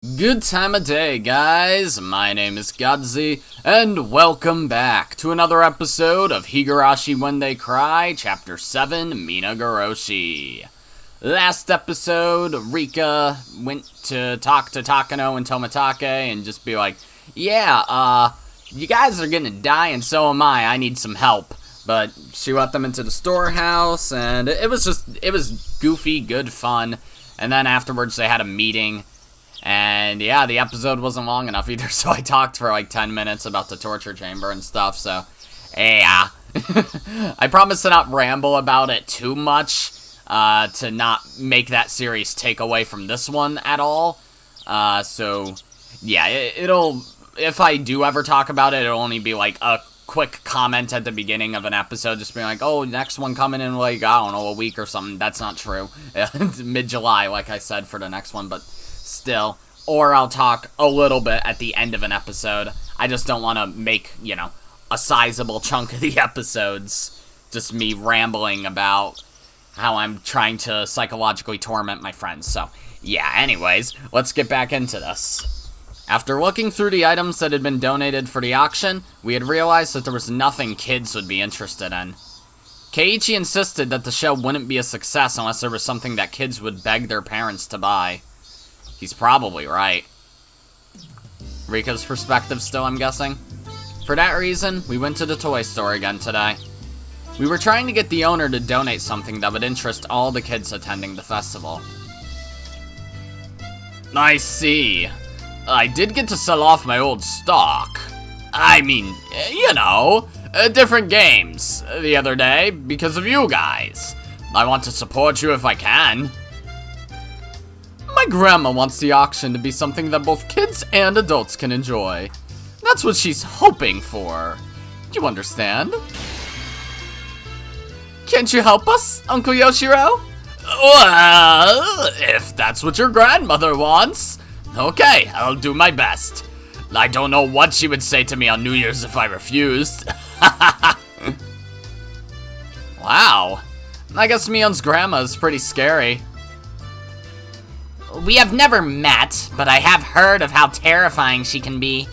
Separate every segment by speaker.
Speaker 1: Good time of day, guys. My name is Godzi, and welcome back to another episode of Higurashi When They Cry, Ch.7 Minagoroshi. Last episode, Rika went to talk to Takano and Tomitake and just be like, yeah, you guys are gonna die and so am I need some help. But she let them into the storehouse, and it was goofy, good fun. And then afterwards they had a meeting. And yeah, the episode wasn't long enough either, so I talked for like 10 minutes about the torture chamber and stuff, so yeah. I promise to not ramble about it too much, to not make that series take away from this one at all. So yeah, it'll, if I do ever talk about it, it'll only be like a quick comment at the beginning of an episode, just being like, oh, next one coming in like, I don't know, a week or something. That's not true. Mid-July, like I said, for the next one, but still. Or I'll talk a little bit at the end of an episode. I just don't want to make, you know, a sizable chunk of the episodes just me rambling about how I'm trying to psychologically torment my friends. So, yeah, anyways, let's get back into this. After looking through the items that had been donated for the auction, we had realized that there was nothing kids would be interested in. Keiichi insisted that the show wouldn't be a success unless there was something that kids would beg their parents to buy. He's probably right. Rika's perspective still, I'm guessing. For that reason, we went to the toy store again today. We were trying to get the owner to donate something that would interest all the kids attending the festival. I see. I did get to sell off my old stock. I mean, you know, different games the other day because of you guys. I want to support you if I can. My grandma wants the auction to be something that both kids and adults can enjoy. That's what she's hoping for. You understand? Can't you help us, Uncle Yoshiro? Well, if that's what your grandmother wants. Okay, I'll do my best. I don't know what she would say to me on New Year's if I refused. Wow. I guess Mion's grandma is pretty scary. We have never met, but I have heard of how terrifying she can be.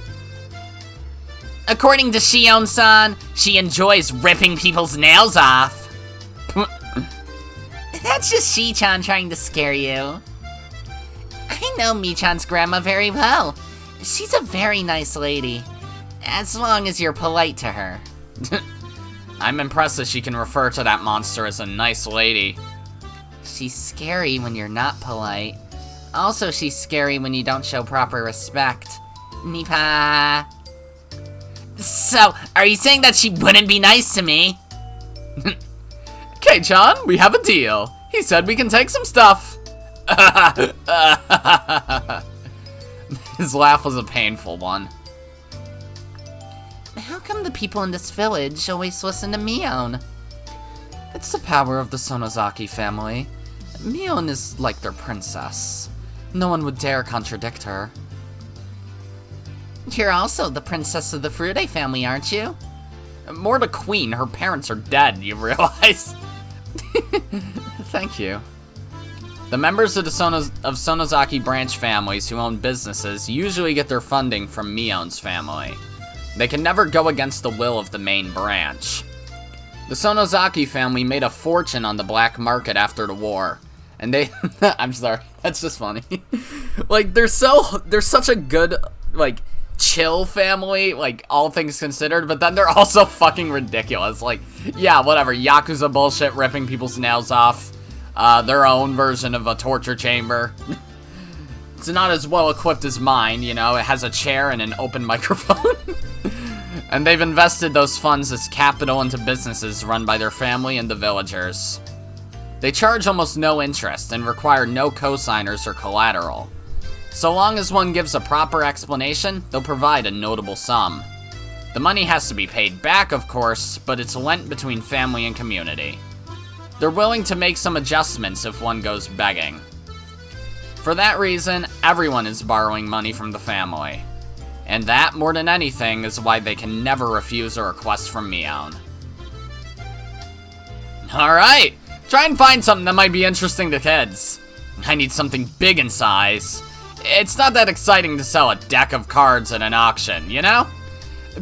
Speaker 1: According to Shion-san, she enjoys ripping people's nails off. That's just Shi-chan trying to scare you. I know Mi-chan's grandma very well. She's a very nice lady, as long as you're polite to her. I'm impressed that she can refer to that monster as a nice lady. She's scary when you're not polite. Also, she's scary when you don't show proper respect. Nipa. So, are you saying that she wouldn't be nice to me? Kei-chan, we have a deal. He said we can take some stuff. His laugh was a painful one. How come the people in this village always listen to Mion? It's the power of the Sonozaki family. Mion is like their princess. No one would dare contradict her. You're also the princess of the Frude family, aren't you? More the queen. Her parents are dead, you realize? Thank you. The members of the Sonozaki branch families who own businesses usually get their funding from Mion's family. They can never go against the will of the main branch. The Sonozaki family made a fortune on the black market after the war. And they, I'm sorry, that's just funny. Like, they're such a good, like, chill family, like, all things considered, but then they're also fucking ridiculous. Like, yeah, whatever, Yakuza bullshit, ripping people's nails off, their own version of a torture chamber. It's not as well equipped as mine, you know, it has a chair and an open microphone. And they've invested those funds as capital into businesses run by their family and the villagers. They charge almost no interest and require no cosigners or collateral. So long as one gives a proper explanation, they'll provide a notable sum. The money has to be paid back, of course, but it's lent between family and community. They're willing to make some adjustments if one goes begging. For that reason, everyone is borrowing money from the family. And that, more than anything, is why they can never refuse a request from Mion. Alright! Try and find something that might be interesting to kids. I need something big in size. It's not that exciting to sell a deck of cards at an auction, you know?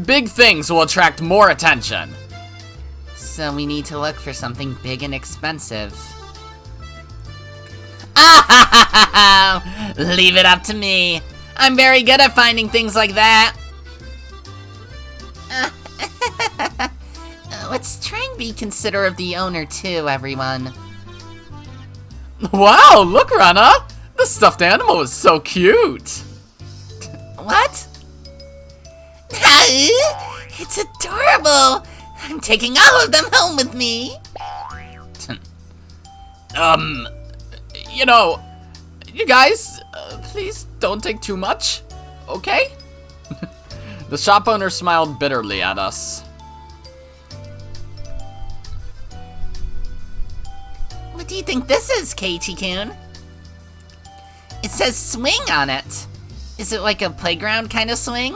Speaker 1: Big things will attract more attention.
Speaker 2: So we need to look for something big and expensive. Leave it up to me. I'm very good at finding things like that. Let's try and be considerate of the owner too, everyone.
Speaker 1: Wow, look, Rana! The stuffed animal is so cute!
Speaker 2: What? It's adorable! I'm taking all of them home with me!
Speaker 1: You know, you guys, please don't take too much, okay? The shop owner smiled bitterly at us.
Speaker 2: What do you think this is, Keiichi-kun? It says swing on it. Is it like a playground kind of swing?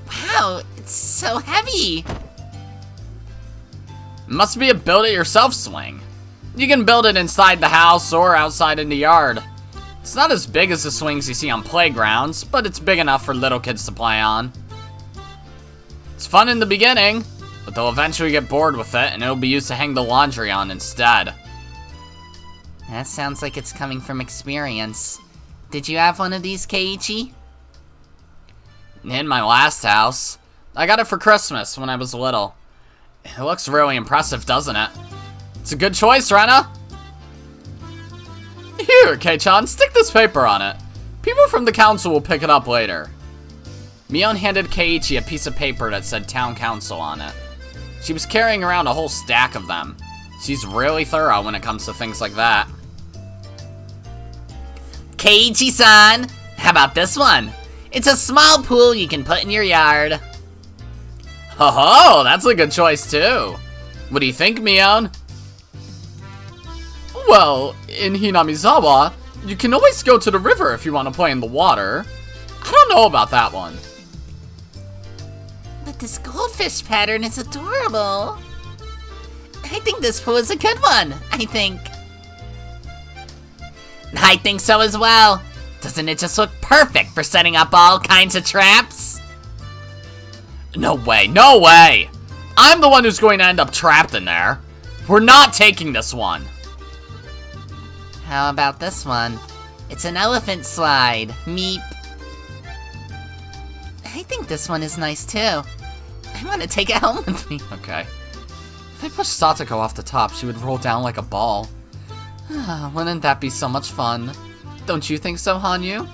Speaker 2: Wow, it's so heavy.
Speaker 1: Must be a build-it-yourself swing. You can build it inside the house or outside in the yard. It's not as big as the swings you see on playgrounds, but it's big enough for little kids to play on. It's fun in the beginning, but they'll eventually get bored with it and it'll be used to hang the laundry on instead.
Speaker 2: That sounds like it's coming from experience. Did you have one of these, Keiichi?
Speaker 1: In my last house. I got it for Christmas when I was little. It looks really impressive, doesn't it? It's a good choice, Rena. Here, Kei-chan, stick this paper on it. People from the council will pick it up later. Mion handed Keiichi a piece of paper that said Town Council on it. She was carrying around a whole stack of them. She's really thorough when it comes to things like that.
Speaker 2: Keiichi-san, how about this one? It's a small pool you can put in your yard.
Speaker 1: Oh, that's a good choice too. What do you think, Mion? Well, in Hinamizawa, you can always go to the river if you want to play in the water. I don't know about that one.
Speaker 2: But this goldfish pattern is adorable. I think this pool is a good one, I think so as well. Doesn't it just look perfect for setting up all kinds of traps?
Speaker 1: No way, no way! I'm the one who's going to end up trapped in there. We're not taking this one.
Speaker 2: How about this one? It's an elephant slide. Meep. I think this one is nice too. I want to take it home with me.
Speaker 1: Okay. If I push Satoko off the top, she would roll down like a ball. Wouldn't that be so much fun? Don't you think so, Hanyu?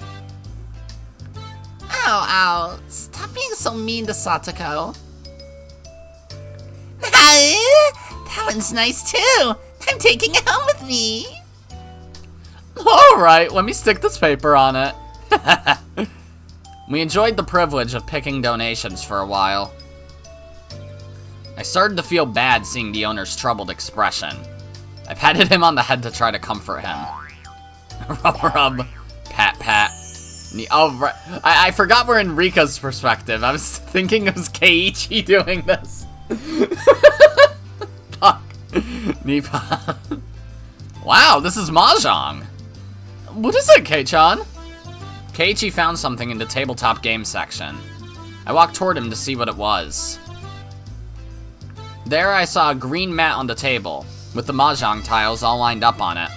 Speaker 2: Ow. Stop being so mean to Satoko. That one's nice too. I'm taking it home with me.
Speaker 1: Alright, let me stick this paper on it. We enjoyed the privilege of picking donations for a while. I started to feel bad seeing the owner's troubled expression. I patted him on the head to try to comfort him. Rub, pat. Oh, right. I forgot we're in Rika's perspective. I was thinking it was Keiichi doing this. Fuck. Nipa. Wow, this is Mahjong. What is it, Kei-chan? Keiichi found something in the tabletop game section. I walked toward him to see what it was. There I saw a green mat on the table, with the Mahjong tiles all lined up on it.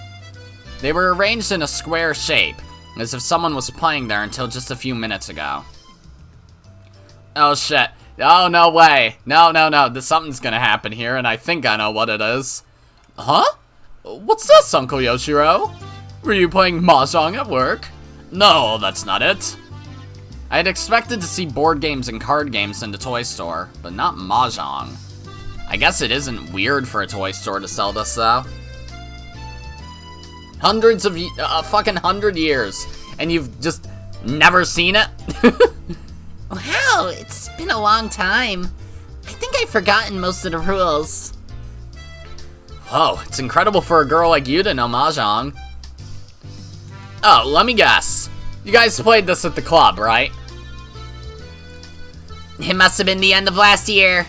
Speaker 1: They were arranged in a square shape, as if someone was playing there until just a few minutes ago. Oh shit. Oh, no way. No. Something's gonna happen here, and I think I know what it is. Huh? What's this, Uncle Yoshiro? Were you playing Mahjong at work? No, that's not it. I had expected to see board games and card games in the toy store, but not Mahjong. I guess it isn't weird for a toy store to sell this, though. Hundreds of, fucking 100 years, and you've just never seen it?
Speaker 2: Wow, it's been a long time. I think I've forgotten most of the rules.
Speaker 1: Whoa, it's incredible for a girl like you to know Mahjong. Oh, let me guess. You guys played this at the club, right?
Speaker 2: It must have been the end of last year.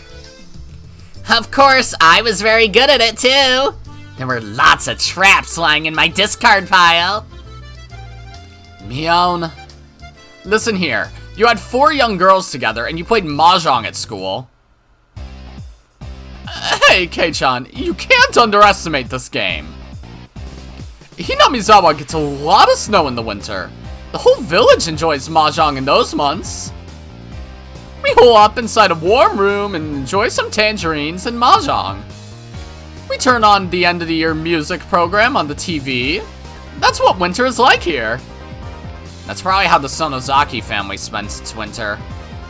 Speaker 2: Of course, I was very good at it too. There were lots of traps lying in my discard pile.
Speaker 1: Mion, listen here. You had 4 young girls together and you played mahjong at school. Hey, Kei-chan, you can't underestimate this game. Hinamizawa gets a lot of snow in the winter. The whole village enjoys mahjong in those months. We hole up inside a warm room and enjoy some tangerines and mahjong. We turn on the end of the year music program on the TV. That's what winter is like here. That's probably how the Sonozaki family spends its winter.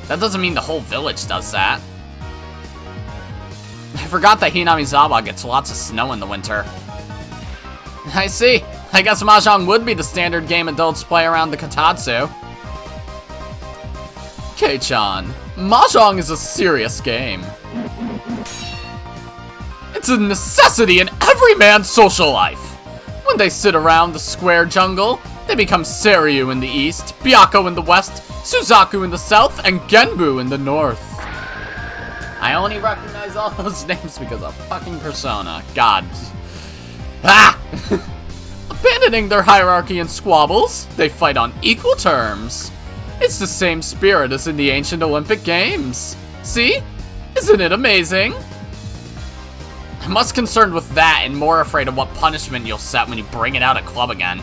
Speaker 1: That doesn't mean the whole village does that. I forgot that Hinamizawa gets lots of snow in the winter. I see. I guess mahjong would be the standard game adults play around the kotatsu. Kei-chan, mahjong is a serious game. It's a necessity in every man's social life. When they sit around the square jungle, they become Seiryu in the east, Byakko in the west, Suzaku in the south, and Genbu in the north. I only recognize all those names because of fucking Persona. God. Ah! Abandoning their hierarchy and squabbles, they fight on equal terms. It's the same spirit as in the ancient Olympic Games. See? Isn't it amazing? I'm less concerned with that and more afraid of what punishment you'll set when you bring it out at club again.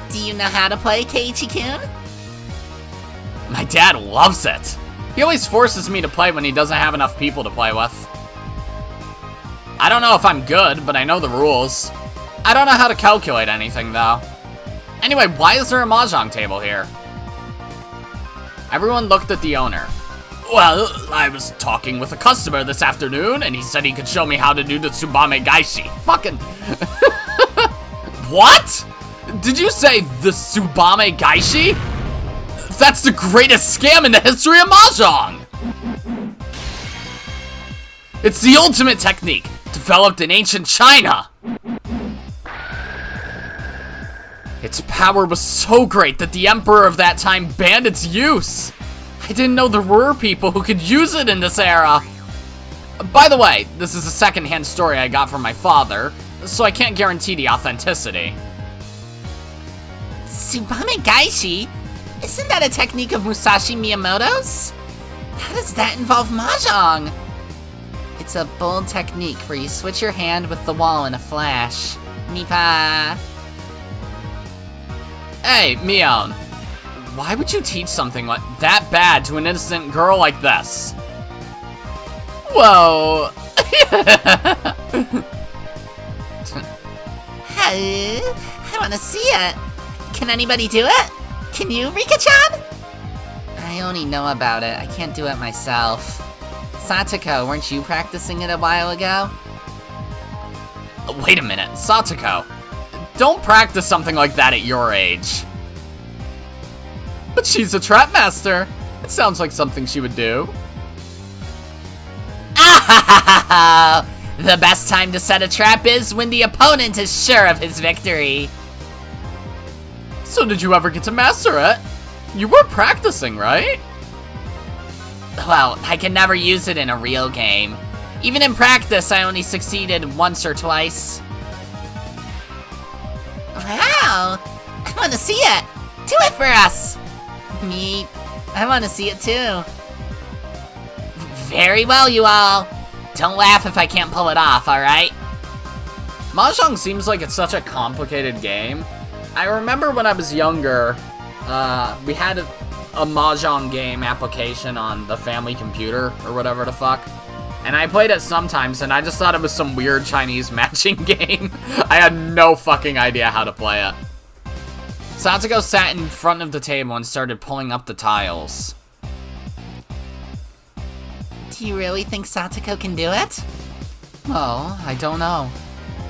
Speaker 2: Do you know how to play, Keiichi-kun?
Speaker 1: My dad loves it. He always forces me to play when he doesn't have enough people to play with. I don't know if I'm good, but I know the rules. I don't know how to calculate anything, though. Anyway, why is there a mahjong table here? Everyone looked at the owner. Well, I was talking with a customer this afternoon, and he said he could show me how to do the tsubame gaeshi. Fucking... What? Did you say the tsubame gaeshi? That's the greatest scam in the history of mahjong! It's the ultimate technique, developed in ancient China. Its power was so great that the emperor of that time banned its use. I didn't know there were people who could use it in this era. By the way, this is a second-hand story I got from my father, so I can't guarantee the authenticity.
Speaker 2: Tsubame gaeshi? Isn't that a technique of Musashi Miyamoto's? How does that involve mahjong? It's a bold technique where you switch your hand with the wall in a flash. Nipa.
Speaker 1: Hey, Mion. Why would you teach something like that bad to an innocent girl like this? Whoa.
Speaker 2: I want to see it. Can anybody do it? Can you, Rika-chan? I only know about it. I can't do it myself. Satoko, weren't you practicing it a while ago?
Speaker 1: Wait a minute, Satoko. Don't practice something like that at your age. But she's a trap master. It sounds like something she would do.
Speaker 2: Ah! The best time to set a trap is when the opponent is sure of his victory.
Speaker 1: So did you ever get to master it? You were practicing, right?
Speaker 2: Well, I can never use it in a real game. Even in practice, I only succeeded once or twice. Wow! I want to see it! Do it for us! Meep. I want to see it too. Very well, you all. Don't laugh if I can't pull it off, alright?
Speaker 1: Mahjong seems like it's such a complicated game. I remember when I was younger, we had a Mahjong game application on the family computer, or whatever the fuck. And I played it sometimes, and I just thought it was some weird Chinese matching game. I had no fucking idea how to play it. Satsuko sat in front of the table and started pulling up the tiles.
Speaker 2: Do you really think Satsuko can do it?
Speaker 1: Well, I don't know.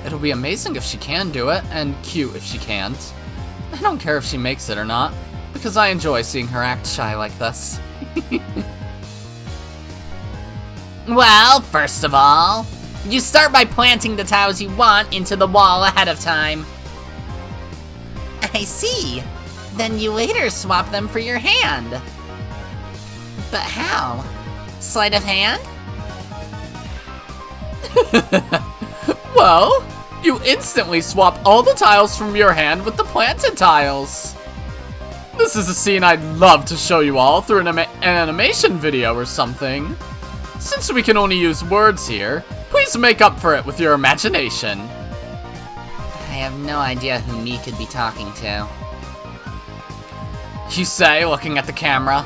Speaker 1: It'll be amazing if she can do it, and cute if she can't. I don't care if she makes it or not, because I enjoy seeing her act shy like this.
Speaker 2: Well, first of all, you start by planting the tiles you want into the wall ahead of time. I see. Then you later swap them for your hand. But how? Sleight of hand?
Speaker 1: Well, you instantly swap all the tiles from your hand with the planted tiles. This is a scene I'd love to show you all through an animation video or something. Since we can only use words here, please make up for it with your imagination.
Speaker 2: I have no idea who me could be talking to.
Speaker 1: You say, looking at the camera.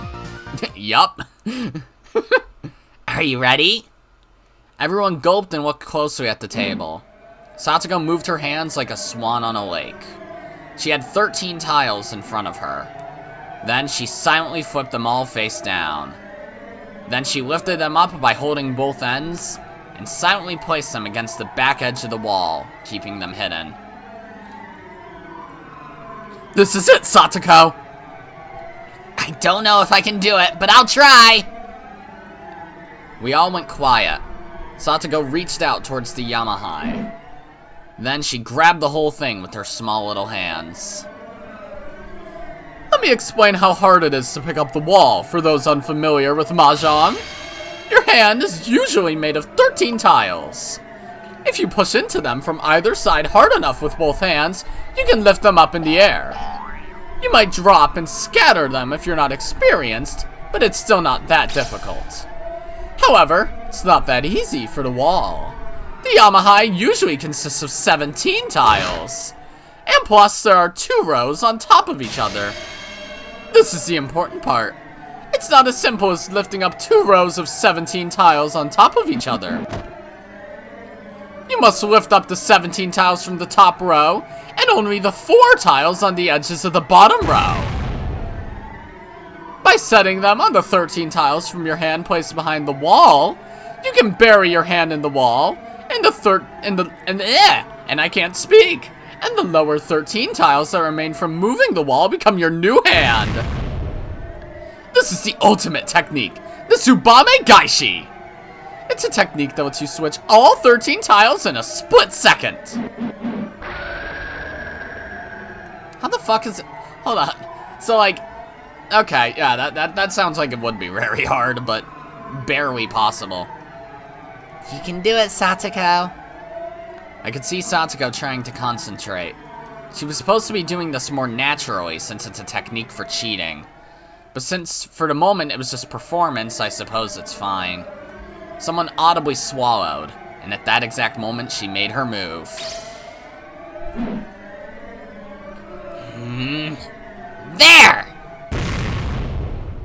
Speaker 1: Yup.
Speaker 2: Are you ready?
Speaker 1: Everyone gulped and looked closely at the table. Satoko moved her hands like a swan on a lake. She had 13 tiles in front of her. Then she silently flipped them all face down. Then she lifted them up by holding both ends and silently placed them against the back edge of the wall, keeping them hidden. This is it, Satoko!
Speaker 2: I don't know if I can do it, but I'll try!
Speaker 1: We all went quiet. Satoko reached out towards the Yamahai. Then she grabbed the whole thing with her small little hands. Let me explain how hard it is to pick up the wall for those unfamiliar with Mahjong. Your hand is usually made of 13 tiles. If you push into them from either side hard enough with both hands, you can lift them up in the air. You might drop and scatter them if you're not experienced, but it's still not that difficult. However, it's not that easy for the wall. The Yamahai usually consists of 17 tiles. And plus, there are 2 rows on top of each other. This is the important part. It's not as simple as lifting up 2 rows of 17 tiles on top of each other. You must lift up the 17 tiles from the top row, and only the 4 tiles on the edges of the bottom row. By setting them on the 13 tiles from your hand placed behind the wall, you can bury your hand in the wall, and I can't speak. And the lower 13 tiles that remain from moving the wall become your new hand. This is the ultimate technique, the tsubame gaeshi. It's a technique that lets you switch all 13 tiles in a split second. How the fuck is it? Hold on. So like, okay, yeah, that sounds like it would be very hard, but barely possible.
Speaker 2: You can do it, Satoko.
Speaker 1: I could see Satoko trying to concentrate. She was supposed to be doing this more naturally since it's a technique for cheating. But since, for the moment, it was just performance, I suppose it's fine. Someone audibly swallowed, and at that exact moment, she made her move.
Speaker 2: There!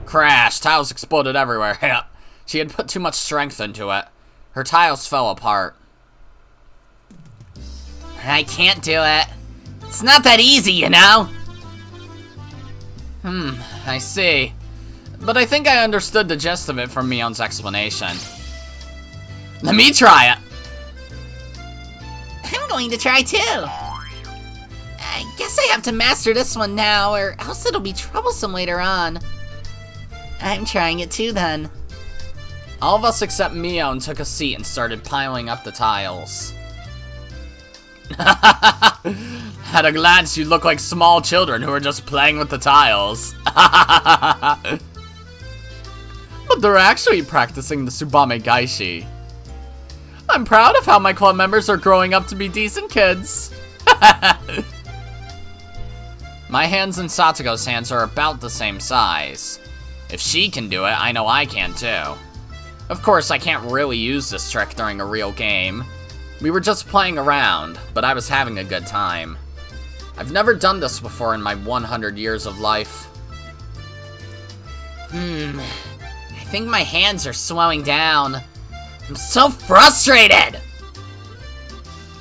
Speaker 1: Crash! Tiles exploded everywhere. Yep. She had put too much strength into it. Her tiles fell apart.
Speaker 2: I can't do it. It's not that easy, you know?
Speaker 1: I see. But I think I understood the gist of it from Mion's explanation. Let me try it!
Speaker 2: I'm going to try too. I guess I have to master this one now, or else it'll be troublesome later on. I'm trying it too then.
Speaker 1: All of us except Mion took a seat and started piling up the tiles. At a glance, you look like small children who are just playing with the tiles. But they're actually practicing the tsubame gaeshi. I'm proud of how my club members are growing up to be decent kids. My hands and Satoko's hands are about the same size. If she can do it, I know I can too. Of course, I can't really use this trick during a real game. We were just playing around, but I was having a good time. I've never done this before in my 100 years of life.
Speaker 2: I think my hands are slowing down. I'm so frustrated!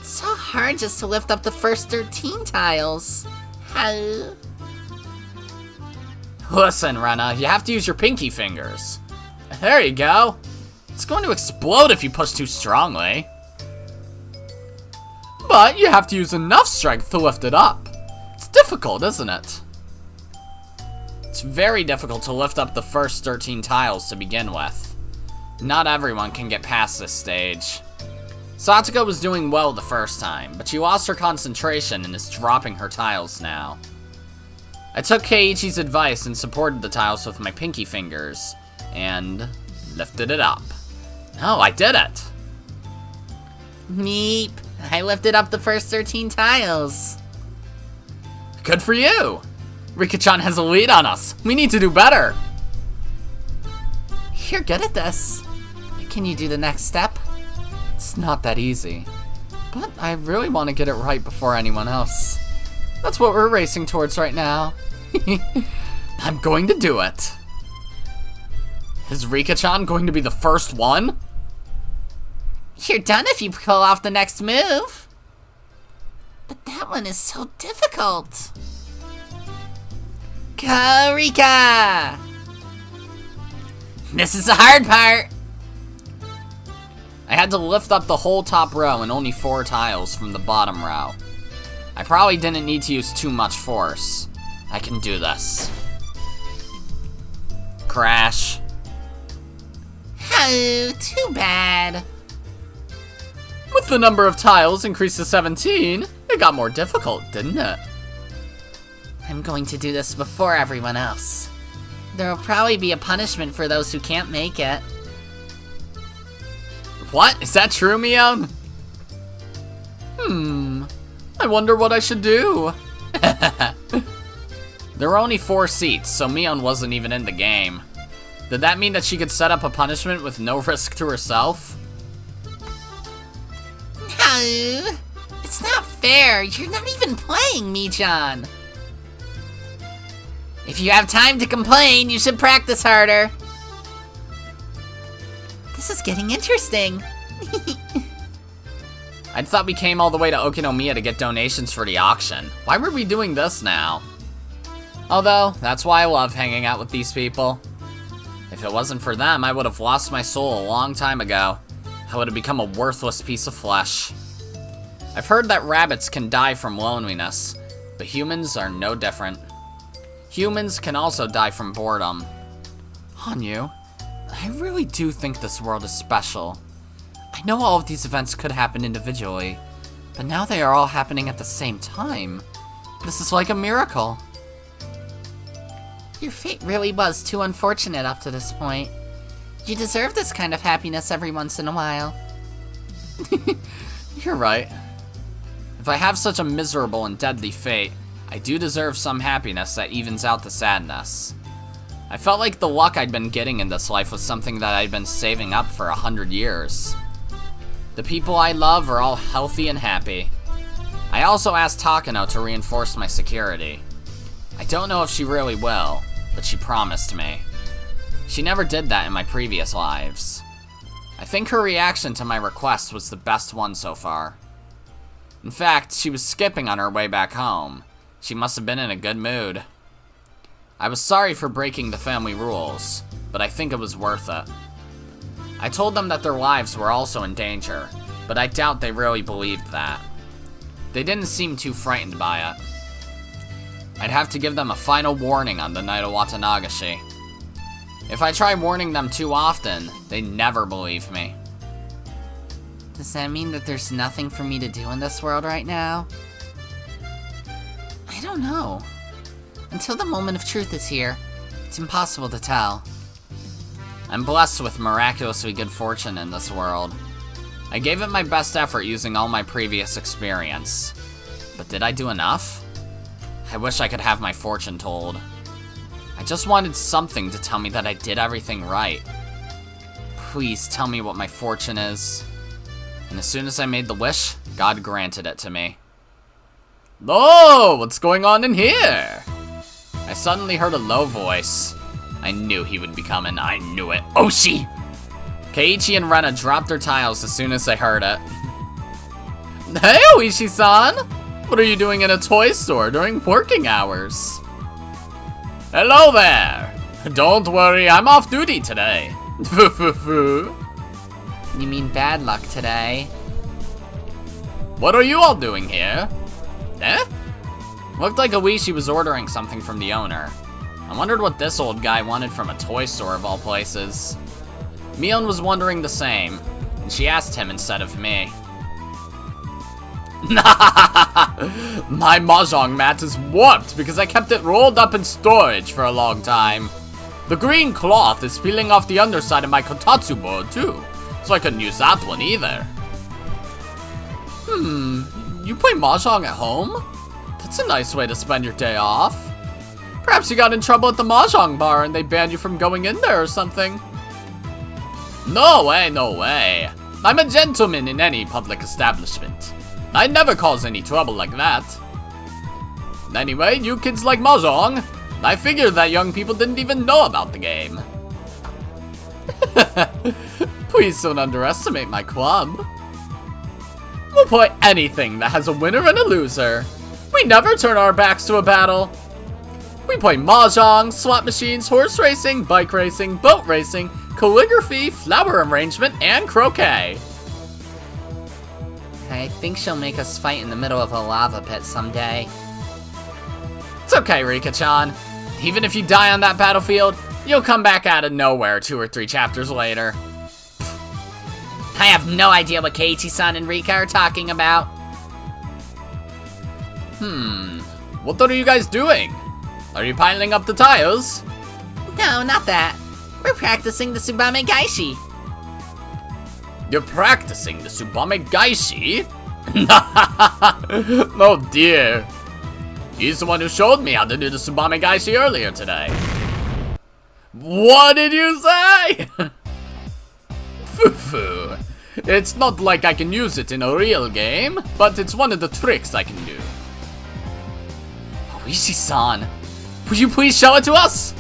Speaker 2: It's so hard just to lift up the first 13 tiles. How?
Speaker 1: Listen, Rena, you have to use your pinky fingers. There you go. It's going to explode if you push too strongly. But you have to use enough strength to lift it up. It's difficult, isn't it? It's very difficult to lift up the first 13 tiles to begin with. Not everyone can get past this stage. Satoko was doing well the first time, but she lost her concentration and is dropping her tiles now. I took Keiichi's advice and supported the tiles with my pinky fingers, and lifted it up. Oh, I did it!
Speaker 2: Meep. I lifted up the first 13 tiles.
Speaker 1: Good for you! Rika-chan has a lead on us. We need to do better.
Speaker 2: You're good at this. Can you do the next step?
Speaker 1: It's not that easy. But I really want to get it right before anyone else. That's what we're racing towards right now. I'm going to do it. Is Rika-chan going to be the first one?
Speaker 2: You're done if you pull off the next move. But that one is so difficult. Go, Rika! This is the hard part.
Speaker 1: I had to lift up the whole top row and only 4 tiles from the bottom row. I probably didn't need to use too much force. I can do this. Crash.
Speaker 2: Oh, too bad.
Speaker 1: With the number of tiles increased to 17, it got more difficult, didn't it?
Speaker 2: I'm going to do this before everyone else. There will probably be a punishment for those who can't make it.
Speaker 1: What? Is that true, Mion? I wonder what I should do. There were only 4 seats, so Mion wasn't even in the game. Did that mean that she could set up a punishment with no risk to herself?
Speaker 2: No, it's not fair. You're not even playing, Mii-chan. If you have time to complain, you should practice harder. This is getting interesting.
Speaker 1: I thought we came all the way to Okinomiya to get donations for the auction. Why were we doing this now? Although, that's why I love hanging out with these people. If it wasn't for them, I would have lost my soul a long time ago. I would have become a worthless piece of flesh. I've heard that rabbits can die from loneliness, but humans are no different. Humans can also die from boredom. Hanyu, I really do think this world is special. I know all of these events could happen individually, but now they are all happening at the same time. This is like a miracle.
Speaker 2: Your fate really was too unfortunate up to this point. You deserve this kind of happiness every once in a while.
Speaker 1: You're right. If I have such a miserable and deadly fate, I do deserve some happiness that evens out the sadness. I felt like the luck I'd been getting in this life was something that I'd been saving up for 100 years. The people I love are all healthy and happy. I also asked Takano to reinforce my security. I don't know if she really will, but she promised me. She never did that in my previous lives. I think her reaction to my request was the best one so far. In fact, she was skipping on her way back home. She must have been in a good mood. I was sorry for breaking the family rules, but I think it was worth it. I told them that their lives were also in danger, but I doubt they really believed that. They didn't seem too frightened by it. I'd have to give them a final warning on the night of Watanagashi. If I try warning them too often, they never believe me.
Speaker 2: Does that mean that there's nothing for me to do in this world right now? I don't know. Until the moment of truth is here, it's impossible to tell.
Speaker 1: I'm blessed with miraculously good fortune in this world. I gave it my best effort using all my previous experience. But did I do enough? I wish I could have my fortune told. I just wanted something to tell me that I did everything right. Please tell me what my fortune is. And as soon as I made the wish, God granted it to me. Oh, what's going on in here? I suddenly heard a low voice. I knew he would be coming, I knew it. Oshi! Keiichi and Rena dropped their tiles as soon as they heard it. Hey, Oishi-san! What are you doing in a toy store during working hours? Hello there! Don't worry, I'm off duty today.
Speaker 2: You mean bad luck today?
Speaker 1: What are you all doing here? Eh? Looked like Oishi was ordering something from the owner. I wondered what this old guy wanted from a toy store of all places. Mion was wondering the same, and she asked him instead of me. My mahjong mat is warped because I kept it rolled up in storage for a long time. The green cloth is peeling off the underside of my kotatsu board too, so I couldn't use that one either. You play mahjong at home? That's a nice way to spend your day off. Perhaps you got in trouble at the mahjong bar and they banned you from going in there or something. No way, no way. I'm a gentleman in any public establishment. I never cause any trouble like that. Anyway, you kids like mahjong. I figured that young people didn't even know about the game. Please don't underestimate my club. We'll play anything that has a winner and a loser. We never turn our backs to a battle. We play mahjong, slot machines, horse racing, bike racing, boat racing, calligraphy, flower arrangement, and croquet.
Speaker 2: I think she'll make us fight in the middle of a lava pit someday.
Speaker 1: It's okay, Rika-chan. Even if you die on that battlefield, you'll come back out of nowhere 2 or 3 chapters later.
Speaker 2: I have no idea what Keiichi-san and Rika are talking about.
Speaker 1: What are you guys doing? Are you piling up the tiles?
Speaker 2: No, not that. We're practicing the tsubame gaeshi.
Speaker 1: You're practicing the tsubame gaeshi? Oh dear. He's the one who showed me how to do the tsubame gaeshi earlier today. What did you say? Foo-foo. It's not like I can use it in a real game, but it's one of the tricks I can do. Oishi-san, would you please show it to us?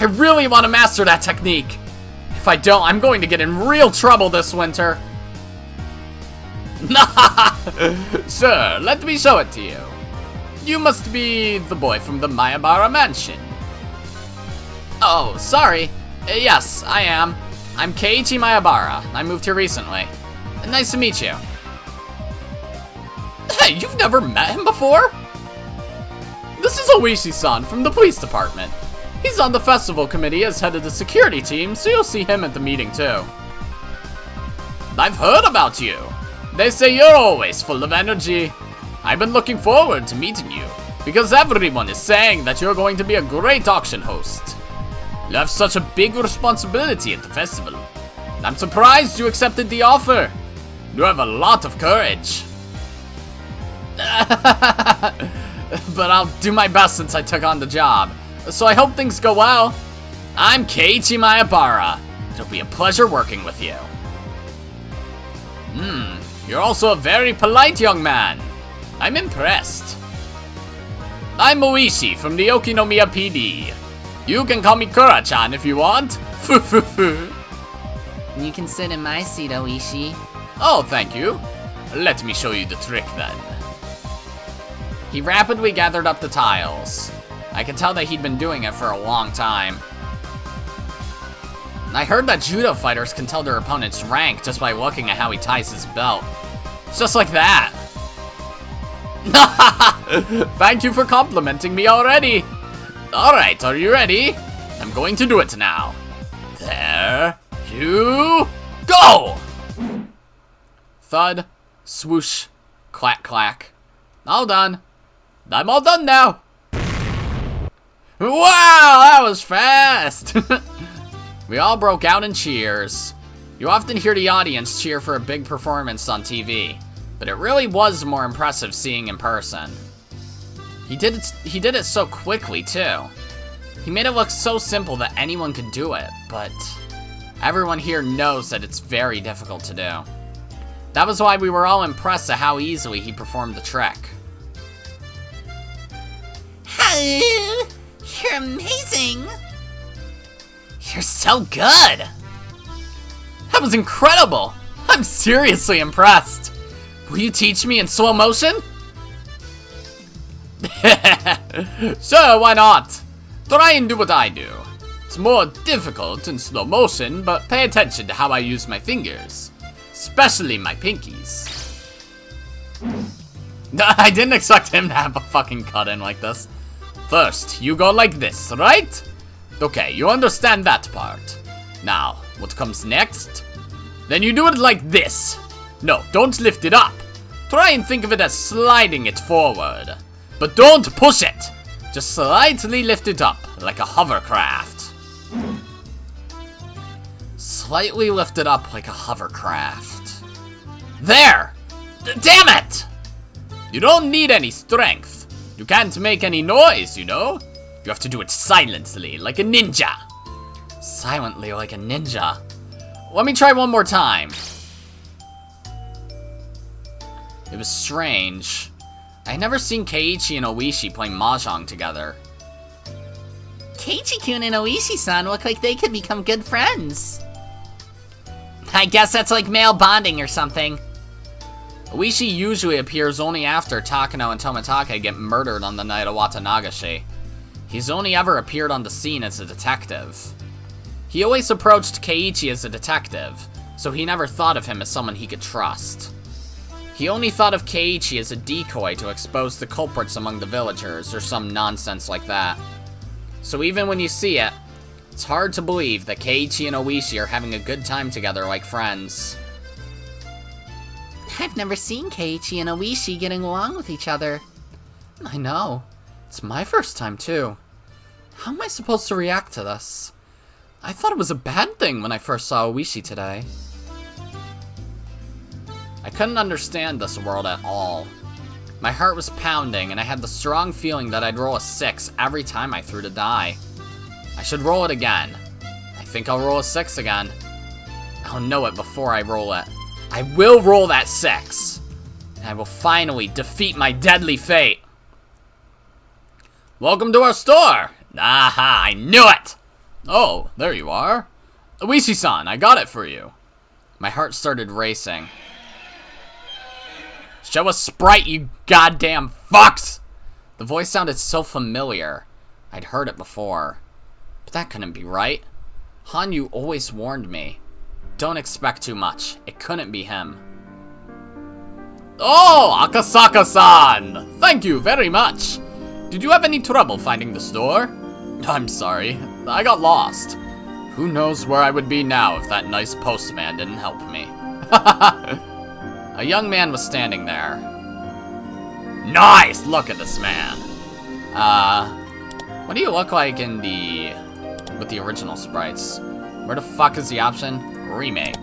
Speaker 1: I really want to master that technique. If I don't, I'm going to get in real trouble this winter. Sure, let me show it to you. You must be the boy from the Mayabara mansion. Oh, sorry. Yes, I am. I'm Keiichi Mayabara. I moved here recently. Nice to meet you. Hey, you've never met him before? This is Oishi-san from the police department. He's on the festival committee as head of the security team, so you'll see him at the meeting too. I've heard about you. They say you're always full of energy. I've been looking forward to meeting you, because everyone is saying that you're going to be a great auction host. You have such a big responsibility at the festival. I'm surprised you accepted the offer. You have a lot of courage. But I'll do my best since I took on the job. So I hope things go well. I'm Keiichi Mayabara. It'll be a pleasure working with you. You're also a very polite young man. I'm impressed. I'm Oishi from the Okinomiya PD. You can call me Kura-chan if you want.
Speaker 2: You can sit in my seat, Oishi.
Speaker 1: Oh, thank you. Let me show you the trick then. He rapidly gathered up the tiles. I could tell that he'd been doing it for a long time. I heard that judo fighters can tell their opponent's rank just by looking at how he ties his belt. Just like that. Thank you for complimenting me already. Alright, are you ready? I'm going to do it now. There you go! Thud, swoosh, clack, clack. All done. I'm all done now. Wow, that was fast! We all broke out in cheers. You often hear the audience cheer for a big performance on TV, but it really was more impressive seeing in person. He did it so quickly too. He made it look so simple that anyone could do it, but everyone here knows that it's very difficult to do. That was why we were all impressed at how easily he performed the trick.
Speaker 2: You're amazing. You're so good.
Speaker 1: That was incredible. I'm seriously impressed. Will you teach me in slow motion? Sure, why not? Try and do what I do. It's more difficult in slow motion, but pay attention to how I use my fingers. Especially my pinkies. I didn't expect him to have a fucking cut-in like this. First, you go like this, right? Okay, you understand that part. Now, what comes next? Then you do it like this. No, don't lift it up. Try and think of it as sliding it forward. But don't push it. Just slightly lift it up, like a hovercraft. Slightly lift it up like a hovercraft. There! Damn it! You don't need any strength. You can't make any noise, you know? You have to do it silently, like a ninja. Silently, like a ninja? Let me try one more time. It was strange. I had never seen Keiichi and Oishi play mahjong together.
Speaker 2: Keiichi-kun and Oishi-san look like they could become good friends. I guess that's like male bonding or something.
Speaker 1: Oishi usually appears only after Takano and Tomitake get murdered on the night of Watanagashi. He's only ever appeared on the scene as a detective. He always approached Keiichi as a detective, so he never thought of him as someone he could trust. He only thought of Keiichi as a decoy to expose the culprits among the villagers, or some nonsense like that. So even when you see it, it's hard to believe that Keiichi and Oishi are having a good time together like friends.
Speaker 2: I've never seen Keiichi and Oishi getting along with each other.
Speaker 1: I know. It's my first time too. How am I supposed to react to this? I thought it was a bad thing when I first saw Oishi today. I couldn't understand this world at all. My heart was pounding, and I had the strong feeling that I'd roll a 6 every time I threw the die. I should roll it again. I think I'll roll a 6 again. I'll know it before I roll it. I will roll that 6! And I will finally defeat my deadly fate. Welcome to our store! Aha, I knew it! Oh, there you are. Oishi-san, I got it for you. My heart started racing. Show a sprite, you goddamn fucks! The voice sounded so familiar. I'd heard it before. But that couldn't be right. Hanyu always warned me. Don't expect too much. It couldn't be him. Oh, Akasaka-san! Thank you very much. Did you have any trouble finding the store? I'm sorry. I got lost. Who knows where I would be now if that nice postman didn't help me. A young man was standing there. Nice! Look at this man. What do you look like in with the original sprites? Where the fuck is the option? Remake.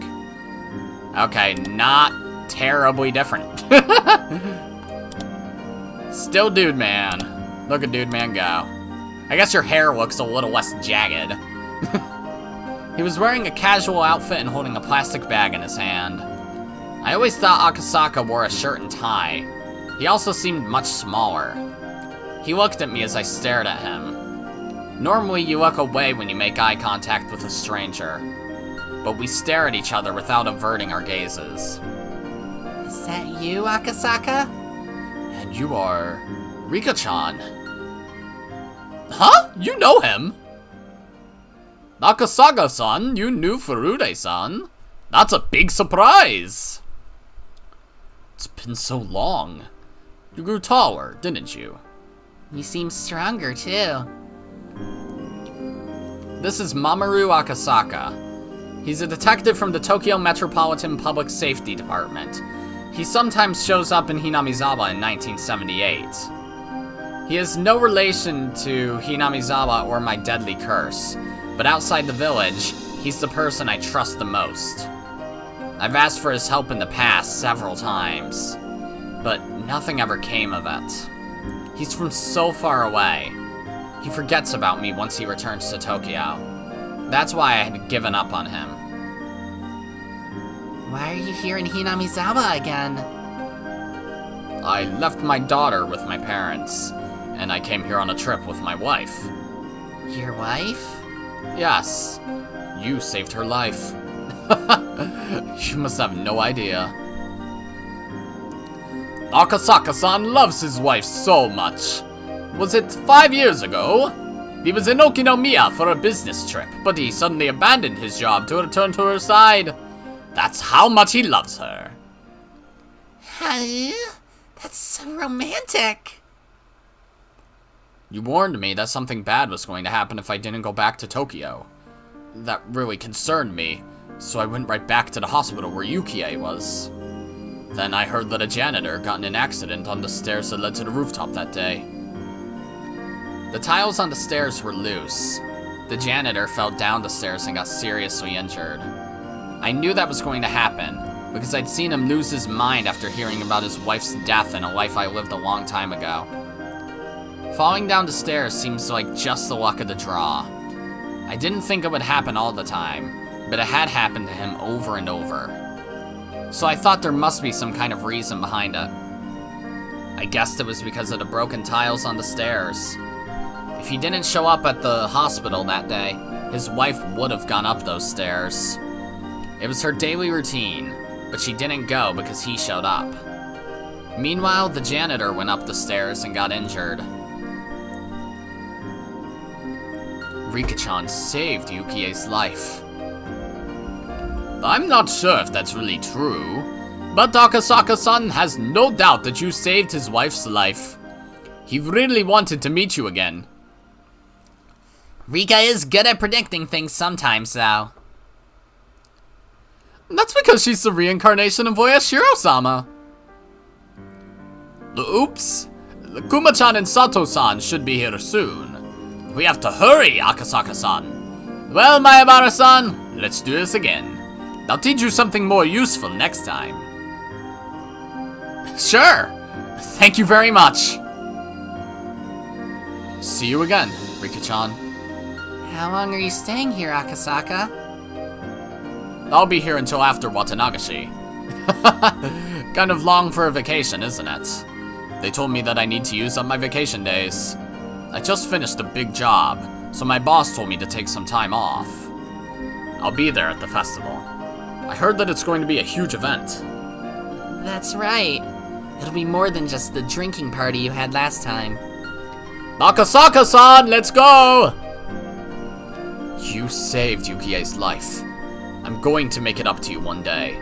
Speaker 1: Okay, not terribly different. Still Dude Man. Look at Dude Man go. I guess your hair looks a little less jagged. He was wearing a casual outfit and holding a plastic bag in his hand. I always thought Akasaka wore a shirt and tie. He also seemed much smaller. He looked at me as I stared at him. Normally you look away when you make eye contact with a stranger, but we stare at each other without averting our gazes.
Speaker 2: Is that you, Akasaka?
Speaker 1: And you are... Rika-chan. Huh? You know him? Akasaka-san, you knew Furude-san? That's a big surprise! It's been so long. You grew taller, didn't you?
Speaker 2: You seem stronger, too.
Speaker 1: This is Mamoru Akasaka. He's a detective from the Tokyo Metropolitan Public Safety Department. He sometimes shows up in Hinamizawa in 1978. He has no relation to Hinamizawa or my deadly curse, but outside the village, he's the person I trust the most. I've asked for his help in the past several times, but nothing ever came of it. He's from so far away. He forgets about me once he returns to Tokyo. That's why I had given up on him.
Speaker 2: Why are you here in Hinamizawa again?
Speaker 1: I left my daughter with my parents, and I came here on a trip with my wife.
Speaker 2: Your wife?
Speaker 1: Yes, you saved her life. You must have no idea. Akasaka-san loves his wife so much. Was it 5 years ago? He was in Okinomiya for a business trip, but he suddenly abandoned his job to return to her side. That's how much he loves her.
Speaker 2: That's so romantic.
Speaker 1: You warned me that something bad was going to happen if I didn't go back to Tokyo. That really concerned me, so I went right back to the hospital where Yukie was. Then I heard that a janitor got in an accident on the stairs that led to the rooftop that day. The tiles on the stairs were loose. The janitor fell down the stairs and got seriously injured. I knew that was going to happen, because I'd seen him lose his mind after hearing about his wife's death and a life I lived a long time ago. Falling down the stairs seems like just the luck of the draw. I didn't think it would happen all the time, but it had happened to him over and over. So I thought there must be some kind of reason behind it. I guessed it was because of the broken tiles on the stairs. If he didn't show up at the hospital that day, his wife would have gone up those stairs. It was her daily routine, but she didn't go because he showed up. Meanwhile, the janitor went up the stairs and got injured. Rika-chan saved Yukie's life. I'm not sure if that's really true, but Akasaka-san has no doubt that you saved his wife's life. He really wanted to meet you again.
Speaker 2: Rika is good at predicting things sometimes, though.
Speaker 1: That's because she's the reincarnation of Oyashiro-sama. Oops. Kuma-chan and Sato-san should be here soon. We have to hurry, Akasaka-san. Well, Mayabara-san, let's do this again. I'll teach you something more useful next time. Sure. Thank you very much. See you again, Rika-chan.
Speaker 2: How long are you staying here, Akasaka?
Speaker 1: I'll be here until after Watanagashi. Kind of long for a vacation, isn't it? They told me that I need to use up my vacation days. I just finished a big job, so my boss told me to take some time off. I'll be there at the festival. I heard that it's going to be a huge event.
Speaker 2: That's right. It'll be more than just the drinking party you had last time.
Speaker 1: Akasaka-san, let's go! You saved Yukie's life. I'm going to make it up to you one day.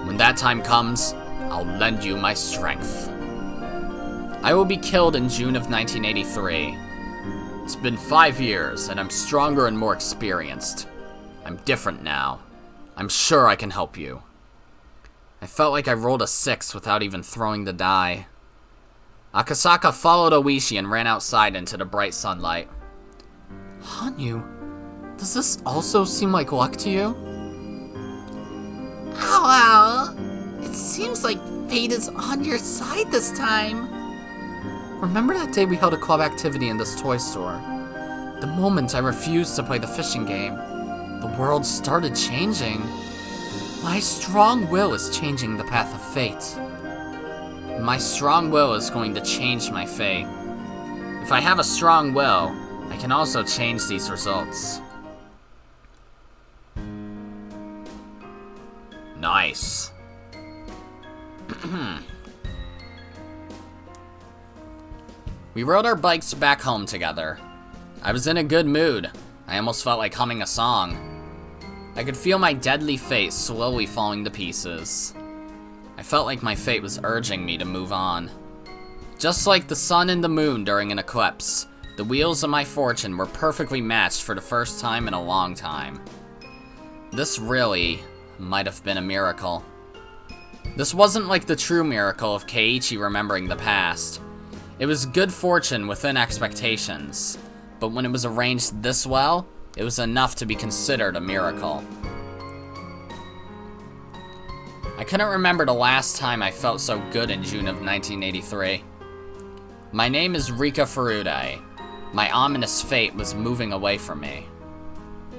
Speaker 1: When that time comes, I'll lend you my strength. I will be killed in June of 1983. It's been 5 years, and I'm stronger and more experienced. I'm different now. I'm sure I can help you. I felt like I rolled a 6 without even throwing the die. Akasaka followed Oishi and ran outside into the bright sunlight. Hanyu, does this also seem like luck to you?
Speaker 2: Ow. It seems like fate is on your side this time.
Speaker 1: Remember that day we held a club activity in this toy store? The moment I refused to play the fishing game, the world started changing. My strong will is changing the path of fate. My strong will is going to change my fate. If I have a strong will, I can also change these results. Nice. We rode our bikes back home together. I was in a good mood. I almost felt like humming a song. I could feel my deadly fate slowly falling to pieces. I felt like my fate was urging me to move on. Just like the sun and the moon during an eclipse, the wheels of my fortune were perfectly matched for the first time in a long time. This really might have been a miracle. This wasn't like the true miracle of Keiichi remembering the past. It was good fortune within expectations, but when it was arranged this well, it was enough to be considered a miracle. I couldn't remember the last time I felt so good in June of 1983. My name is Rika Furude. My ominous fate was moving away from me.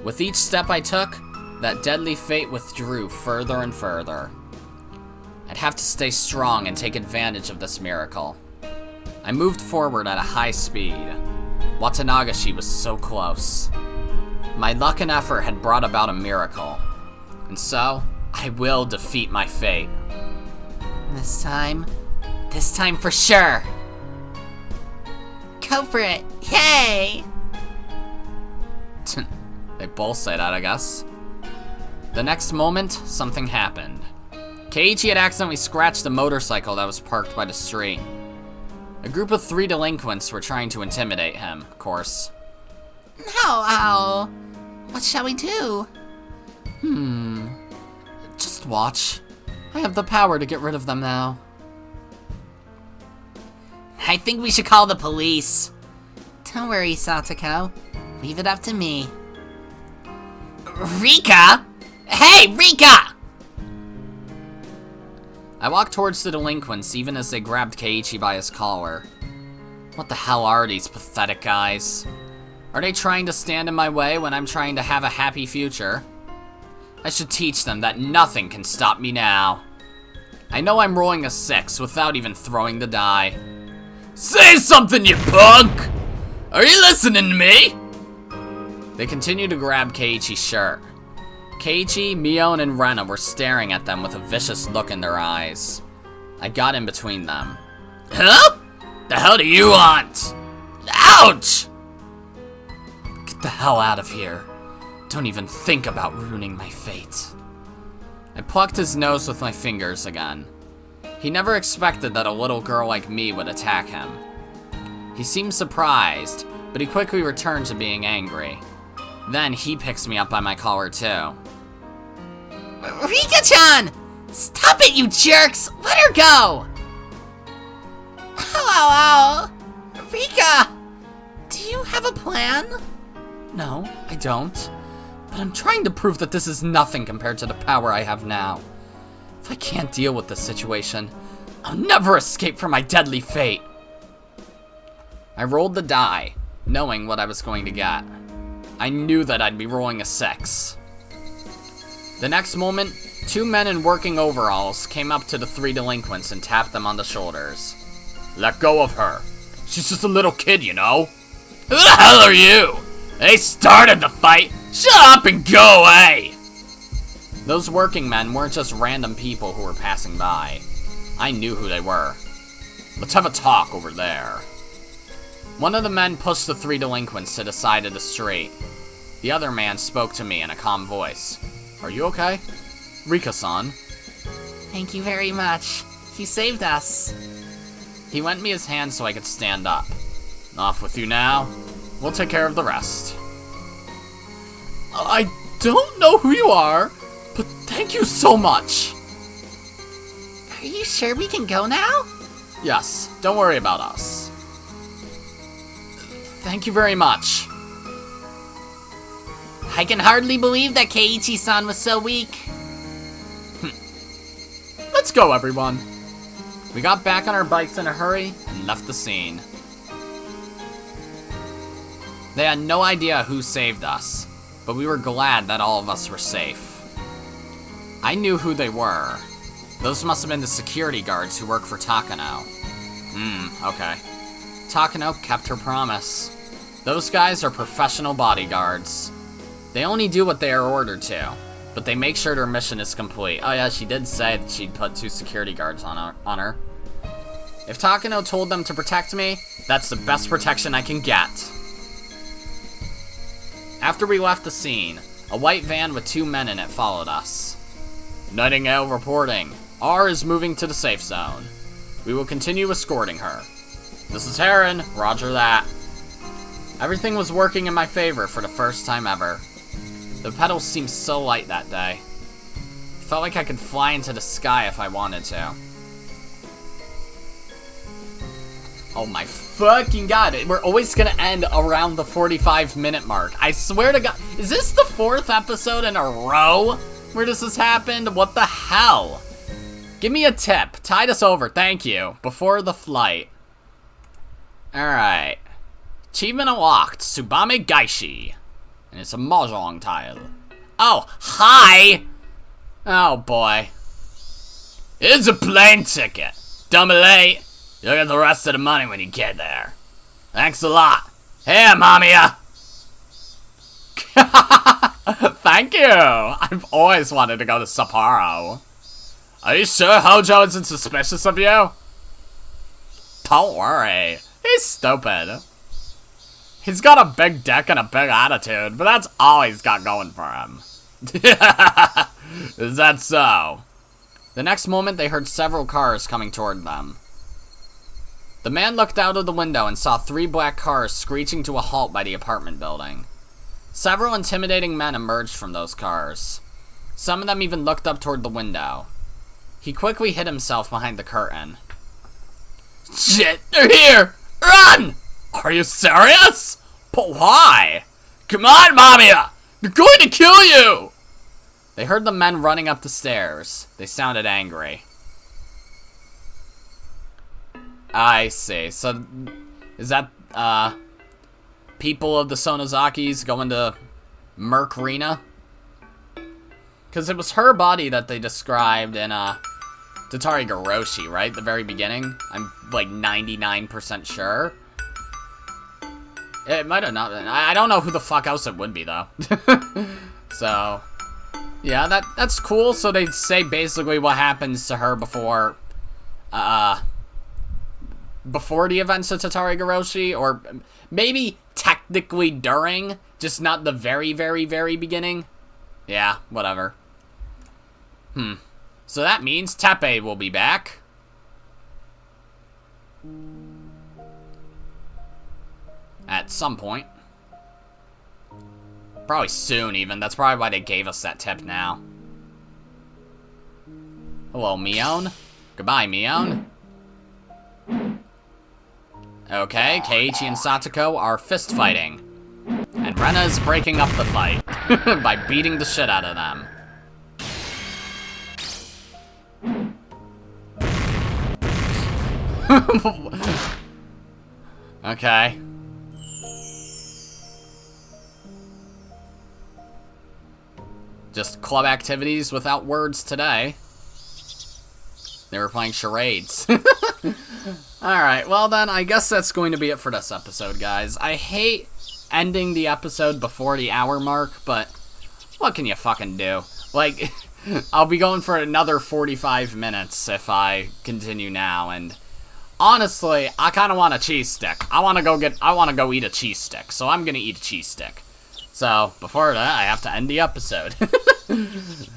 Speaker 1: With each step I took, that deadly fate withdrew further and further. I'd have to stay strong and take advantage of this miracle. I moved forward at a high speed. Watanagashi was so close. My luck and effort had brought about a miracle. And so, I will defeat my fate.
Speaker 2: This time for sure. Go for it, yay!
Speaker 1: They both say that, I guess. The next moment, something happened. Keiichi had accidentally scratched the motorcycle that was parked by the street. A group of 3 delinquents were trying to intimidate him, of course.
Speaker 2: Ow. What shall we do?
Speaker 1: Just watch. I have the power to get rid of them now.
Speaker 2: I think we should call the police. Don't worry, Satoko. Leave it up to me. Rika? Hey, Rika!
Speaker 1: I walked towards the delinquents even as they grabbed Keiichi by his collar. What the hell are these pathetic guys? Are they trying to stand in my way when I'm trying to have a happy future? I should teach them that nothing can stop me now. I know I'm rolling a 6 without even throwing the die. Say something, you punk! Are you listening to me? They continued to grab Keiichi's shirt. Keiichi, Mion, and Rena were staring at them with a vicious look in their eyes. I got in between them. Huh? The hell do you want? Ouch! Get the hell out of here. Don't even think about ruining my fate. I plucked his nose with my fingers again. He never expected that a little girl like me would attack him. He seemed surprised, but he quickly returned to being angry. Then he picks me up by my collar too.
Speaker 2: Rika-chan! Stop it, you jerks! Let her go! Ow. Rika! Do you have a plan?
Speaker 1: No, I don't. But I'm trying to prove that this is nothing compared to the power I have now. If I can't deal with this situation, I'll never escape from my deadly fate. I rolled the die, knowing what I was going to get. I knew that I'd be rolling a 6. The next moment, 2 men in working overalls came up to the 3 delinquents and tapped them on the shoulders. Let go of her. She's just a little kid, you know. Who the hell are you? They started the fight. Shut up and go away. Those working men weren't just random people who were passing by. I knew who they were. Let's have a talk over there. One of the men pushed the 3 delinquents to the side of the street. The other man spoke to me in a calm voice. Are you okay? Rika-san.
Speaker 2: Thank you very much. You saved us.
Speaker 1: He lent me his hand so I could stand up. Off with you now. We'll take care of the rest. I don't know who you are, but thank you so much.
Speaker 2: Are you sure we can go now?
Speaker 1: Yes, don't worry about us. Thank you very much.
Speaker 2: I can hardly believe that Keiichi-san was so weak.
Speaker 1: Let's go, everyone. We got back on our bikes in a hurry and left the scene. They had no idea who saved us, but we were glad that all of us were safe. I knew who they were. Those must have been the security guards who work for Takano. Okay. Takano kept her promise. Those guys are professional bodyguards. They only do what they are ordered to, but they make sure their mission is complete. Oh yeah, she did say that she'd put 2 security guards on her. If Takano told them to protect me, that's the best protection I can get. After we left the scene, a white van with 2 men in it followed us. Nightingale reporting. R is moving to the safe zone. We will continue escorting her. This is Heron, roger that. Everything was working in my favor for the first time ever. The pedals seemed so light that day. It felt like I could fly into the sky if I wanted to. Oh my fucking god, we're always gonna end around the 45-minute mark. I swear to god, is this the 4th episode in a row where this has happened? What the hell? Give me a tip, tide us over, thank you, before the flight. Alright. Achievement unlocked, tsubame gaeshi. And it's a mahjong tile. Oh, hi! Oh boy. It's a plane ticket. Dumb late. You'll get the rest of the money when you get there. Thanks a lot. Here, Mamiya. Thank you. I've always wanted to go to Sapporo. Are you sure Hojo isn't suspicious of you? Don't worry. He's stupid. He's got a big dick and a big attitude, but that's all he's got going for him. Is that so? The next moment, they heard several cars coming toward them. The man looked out of the window and saw 3 black cars screeching to a halt by the apartment building. Several intimidating men emerged from those cars. Some of them even looked up toward the window. He quickly hid himself behind the curtain. Shit, they're here! Run! Are you serious? But why? Come on, Mamiya! They're going to kill you! They heard the men running up the stairs. They sounded angry. I see. So, is that, people of the Sonozakis going to Merc Rina? Because it was her body that they described in, Higurashi, right? The very beginning? I'm, like, 99% sure. It might have not been. I don't know who the fuck else it would be, though. So, yeah, that's cool. So they say basically what happens to her before the events of Higurashi, or maybe technically during, just not the very, very, very beginning. Yeah, whatever. So that means Teppei will be back. At some point. Probably soon, even. That's probably why they gave us that tip now. Hello, Mion. Goodbye, Mion. Okay, Keiichi and Satoko are fist fighting. And Rena is breaking up the fight by beating the shit out of them. Okay. Just club activities without words today. They were playing charades. Alright, well then, I guess that's going to be it for this episode, guys. I hate ending the episode before the hour mark, but what can you fucking do? Like, I'll be going for another 45 minutes if I continue now, and honestly, I kind of want a cheese stick. I want to go eat a cheese stick, so I'm gonna eat a cheese stick. So, before that, I have to end the episode.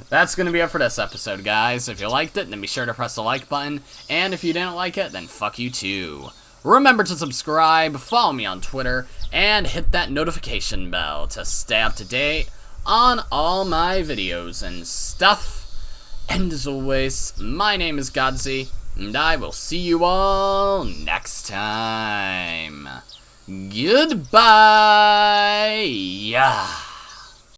Speaker 1: That's gonna be it for this episode, guys. If you liked it, then be sure to press the like button, and if you didn't like it, then fuck you too. Remember to subscribe, follow me on Twitter, and hit that notification bell to stay up to date on all my videos and stuff. And as always, my name is Godzi, and I will see you all next time. Goodbye. Yeah.